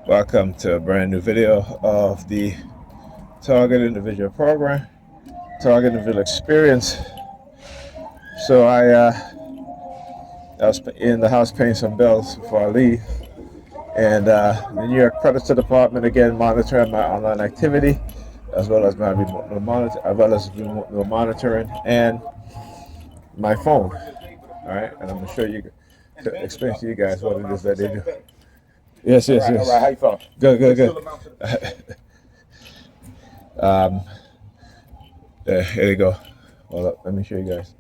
Welcome to a brand new video of the Target Individual Program, Target Individual Experience. So I was in the house paying some bills before I leave, and the New York Predators Department again monitoring my online activity, as well as my remote monitoring and my phone. All right, and I'm gonna show you, explain to you guys what it is that they do. Yes. All right, how you feeling? Good. Here you go. Hold up, let me show you guys.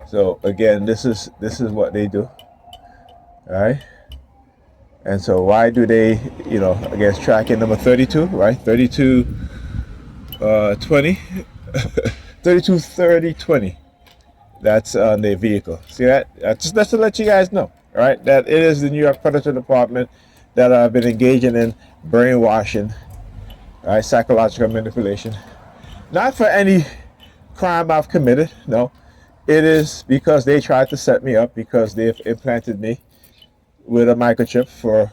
So again, this is what they do. All right. And so why do they, I guess tracking number 32, right? 32 20 32 30 20. That's on their vehicle. See that? Just to let you guys know, all right, that it is the New York Predator Department that have been engaging in brainwashing, all right, psychological manipulation. Not for any crime I've committed, no. It is because they tried to set me up, because they've implanted me with a microchip for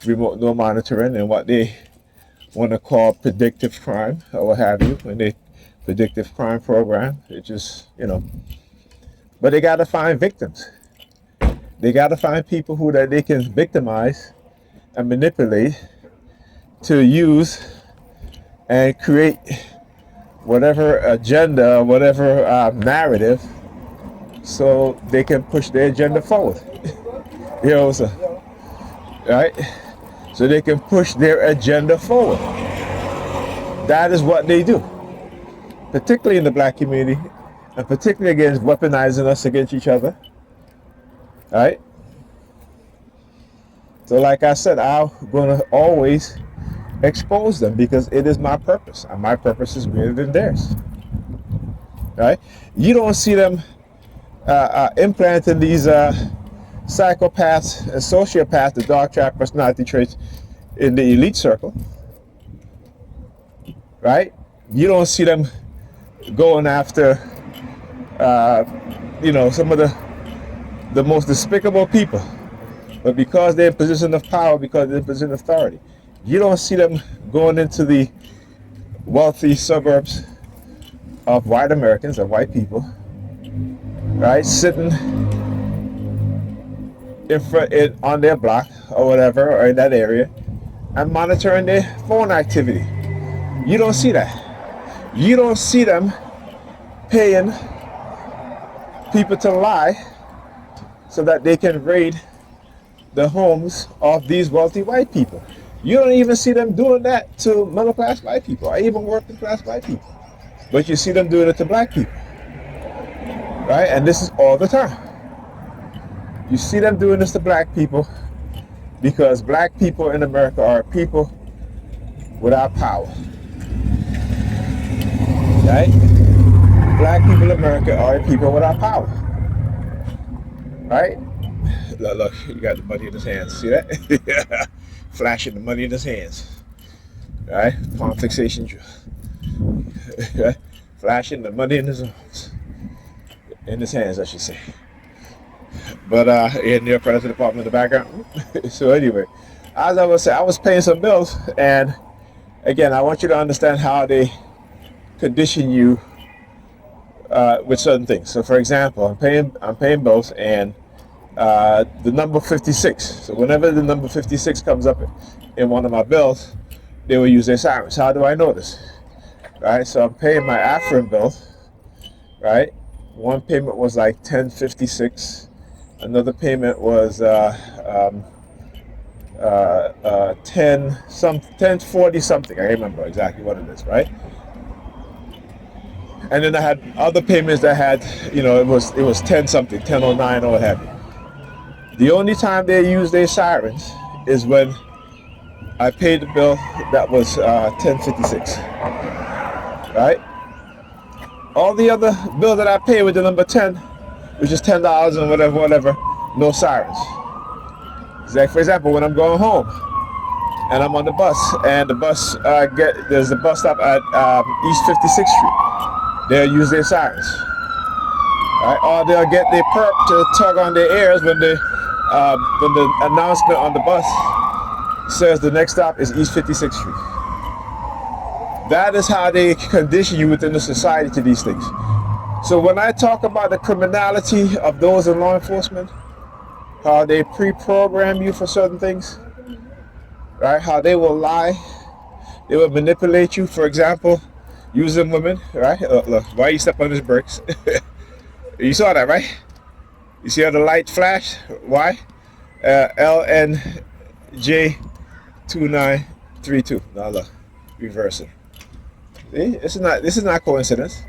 remote no monitoring and what they want to call predictive crime or what have you, when they predictive crime program. It just, but they got to find victims. They got to find people who that they can victimize and manipulate to use and create whatever agenda, whatever narrative, so they can push their agenda forward. So, right? So they can push their agenda forward. That is what they do, particularly in the black community, and particularly against weaponizing us against each other. All right? So like I said, I'm going to always expose them because it is my purpose, and my purpose is greater than theirs. Right? You don't see them implanting these psychopaths and sociopaths, the dark track personality traits, in the elite circle. Right? You don't see them going after, some of the most despicable people. But because they're in position of power, because they're in position of authority, you don't see them going into the wealthy suburbs of white Americans, of white people, right? Sitting in front, on their block or whatever, or in that area, and monitoring their phone activity. You don't see that. You don't see them paying people to lie so that they can raid the homes of these wealthy white people. You don't even see them doing that to middle class white people, or even working class white people. But you see them doing it to black people. Right? And this is all the time. You see them doing this to black people because black people in America are people without power. Right? Black people in America are people without power. Right? Look, you got the money in his hands. See that? Flashing the money in his hands. Right? Palm fixation drill. Right? Flashing the money in his arms. In his hands, I should say. But in the Predator Department in the background. So anyway, as I was saying, I was paying some bills, and again, I want you to understand how they condition you with certain things. So for example, I'm paying bills, and the number 56. So whenever the number 56 comes up in one of my bills, they will use their sirens. How do I know this? Right? So I'm paying my Afrin bill. Right? One payment was like 1056. Another payment was 1040 something. I remember exactly what it is. Right? And then I had other payments that had, it was 10 something, 1009 or what have you. The only time they use their sirens is when I paid the bill that was 1056, right? All the other bills that I pay with the number 10, which is $10 and whatever, no sirens. Like for example, when I'm going home and I'm on the bus, and the bus there's a bus stop at East 56th Street, they'll use their sirens, right? Or they'll get their perp to tug on their ears when the announcement on the bus says the next stop is East 56th Street. That is how they condition you within the society to these things. So when I talk about the criminality of those in law enforcement, how they pre-program you for certain things, right? How they will lie, they will manipulate you. For example, using women, right? Look, why you step on his brakes? You saw that, right? You see how the light flashed? Why? LNJ2932. Now look, reverse it. See? This is not coincidence.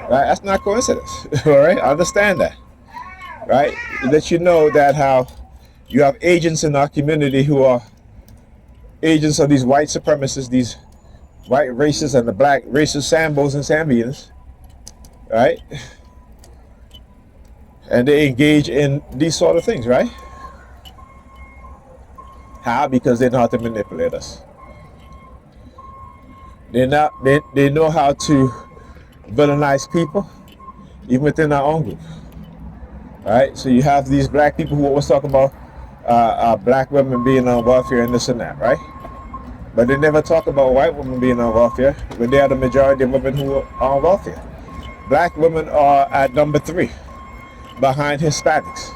Right? That's not coincidence. All right? Understand that. Right? Let you know that how you have agents in our community who are agents of these white supremacists, these white racists and the black racist Sambos and Sambians. Right? And they engage in these sort of things, right? How? Because they know how to manipulate us. They know how to villainize people, even within our own group. Right? So you have these black people who always talk about black women being on welfare and this and that, right? But they never talk about white women being on welfare when they are the majority of women who are on welfare. Black women are at number 3 behind Hispanics.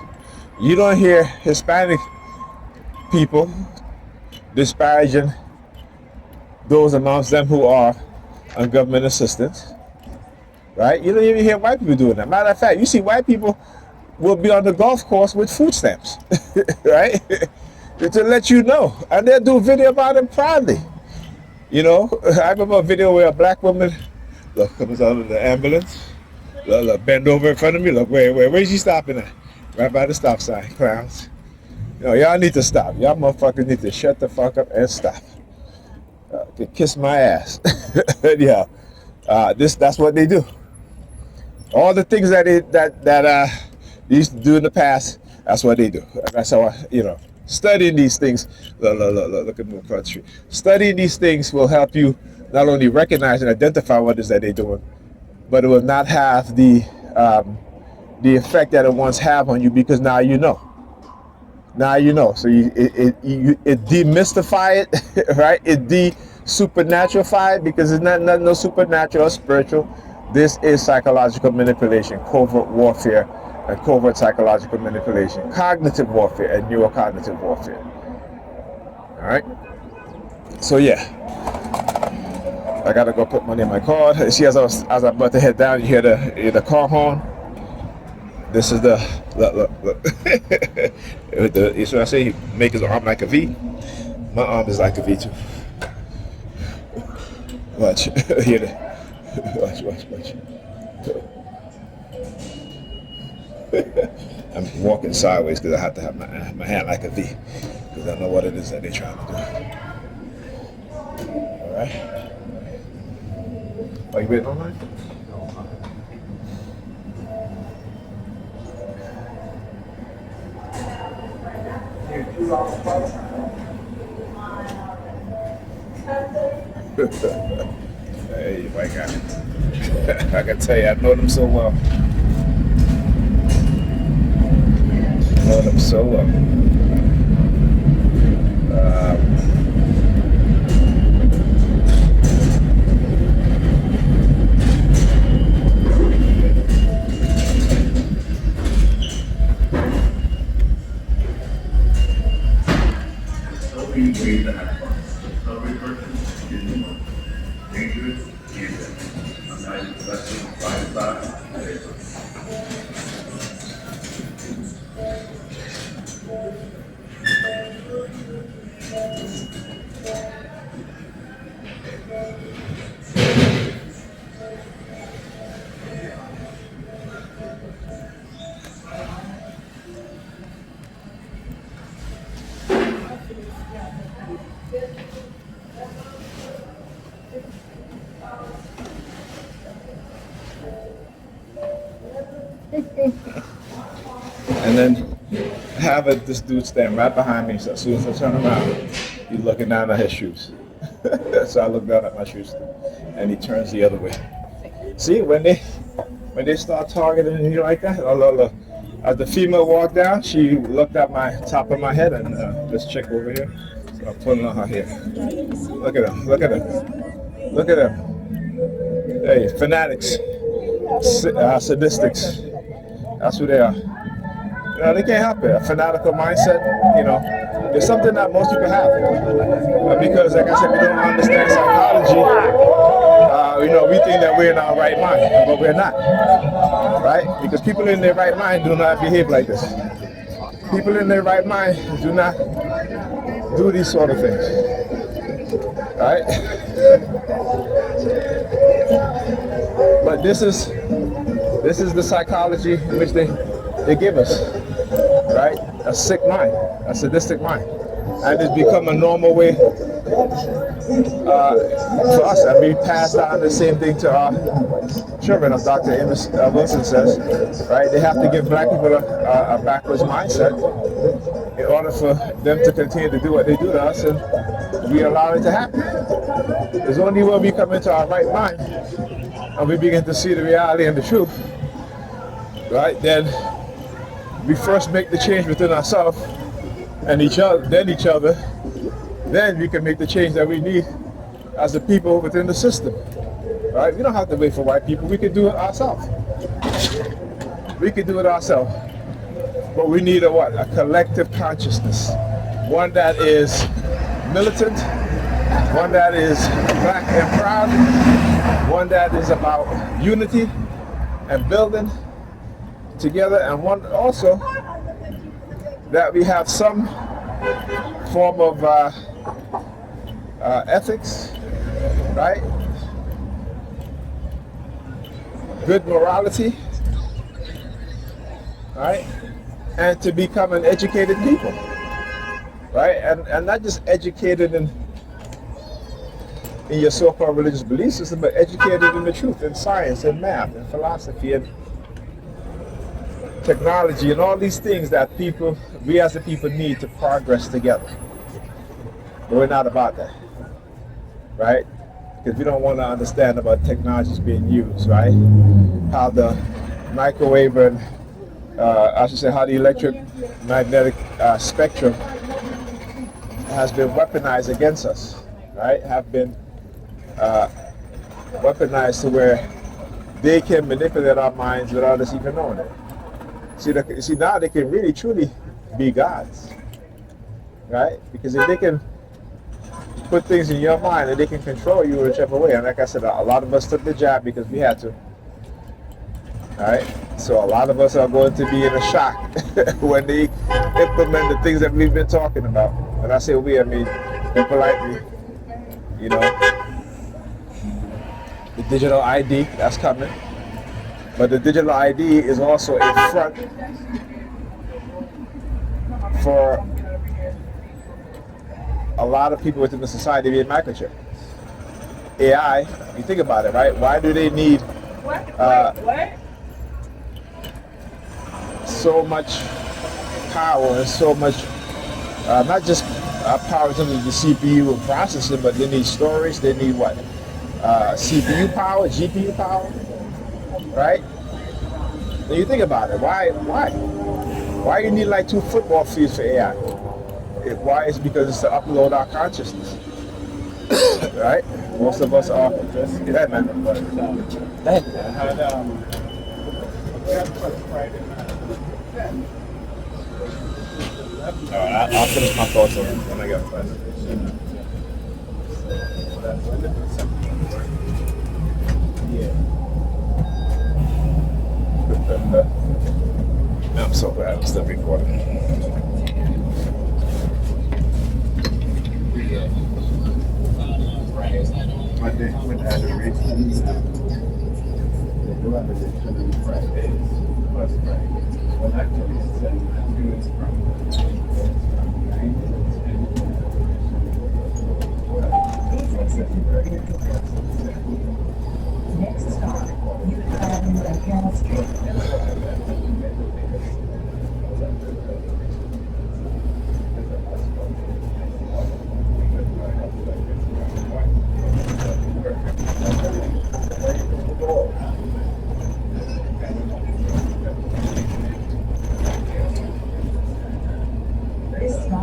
You don't hear Hispanic people disparaging those amongst them who are on government assistance, right? You don't even hear white people doing that. Matter of fact, you see white people will be on the golf course with food stamps, right? To let you know, and they'll do a video about it proudly. You know, I remember a video where a black woman, look, comes out of the ambulance, look, bend over in front of me, look, where's she stopping at? Right by the stop sign, clowns. You know, y'all need to stop. Y'all motherfuckers need to shut the fuck up and stop. Kiss my ass. Yeah, that's what they do. All the things that they used to do in the past, that's what they do. That's how studying these things. Look at the country. Studying these things will help you not only recognize and identify what it is that they're doing, but it will not have the effect that it once had on you, because now you know. Now you know. So it demystify it, right? It de-supernaturalify it, because it's not no supernatural or spiritual. This is psychological manipulation, covert warfare, and covert psychological manipulation, cognitive warfare, and neurocognitive warfare. All right. So yeah, I gotta go put money in my car. See, as I was about to head down, you hear the car horn. This is the look. It's what I say. He make his arm like a V. My arm is like a V too. Watch. Hear that? Watch. I'm walking sideways because I have to have my hand like a V, because I know what it is that they're trying to do. All right. Are you waiting online? Hey, you white guy. I can tell you, I know them so well. I know them so well. And then have this dude stand right behind me. So as soon as I turn around, he's looking down at his shoes. So I look down at my shoes, and he turns the other way. See, when they start targeting you like that, look. As the female walked down, she looked at my top of my head and this chick over here. So I'm pulling on her hair. Look at them. Look at them. Look at them. Hey, fanatics, sadistics. That's who they are. You know, they can't help it. A fanatical mindset, you know, it's something that most people have. Because, like I said, we don't understand psychology. You know, we think that we're in our right mind, but we're not. Right? Because people in their right mind do not behave like this. People in their right mind do not do these sort of things. Right? But this is the psychology in which they give us, right? A sick mind, a sadistic mind. And it's become a normal way for us. And we pass on the same thing to our children, as Dr. Amos Wilson says, right? They have to give black people a backwards mindset in order for them to continue to do what they do to us, and we allow it to happen. It's only when we come into our right mind and we begin to see the reality and the truth, right? Then we first make the change within ourselves and each other, then we can make the change that we need as the people within the system, right? We don't have to wait for white people. We can do it ourselves. We can do it ourselves. But we need a collective consciousness. One that is militant, one that is black and proud, one that is about unity and building together, and one also that we have some form of ethics, right? Good morality, right? And to become an educated people, right? And not just educated in your so-called religious belief system, but educated in the truth, in science, in math, in philosophy, and technology, and all these things that we as the people need to progress together. But we're not about that, right? Because we don't want to understand about technologies being used, right? How the microwave and how the electromagnetic spectrum has been weaponized against us, right? Have been weaponized to where they can manipulate our minds without us even knowing it. See, now they can really, truly be gods, right? Because if they can put things in your mind and they can control you whichever way, and like I said, a lot of us took the jab because we had to, right? So a lot of us are going to be in a shock when they implement the things that we've been talking about. When I say we, I mean people like me, you know. The digital ID, that's coming. But the digital ID is also a front for a lot of people within the society to be a microchip. AI, you think about it, right? Why do they need so much power and so much, not just power in terms of the CPU and processing, but they need storage, they need what? CPU power, GPU power, right? Then you think about it, why you need like 2 football fields for AI? Why? It's because it's to upload our consciousness, right? Most of us are. Yeah, man. I'll finish my thoughts on it when I get back. I'm so glad I'm still recording. My day with adoration. They do have addiction on Fridays. Plus Fridays. Well, actually, it's 7 minutes from 9 to 10. Next stop, you have the gas station. Oh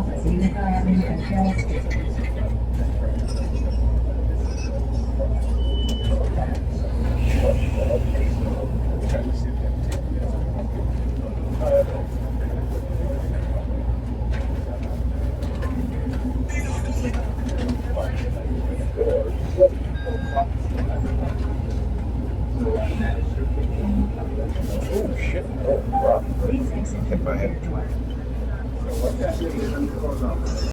shit! Oh wow! Hit my head.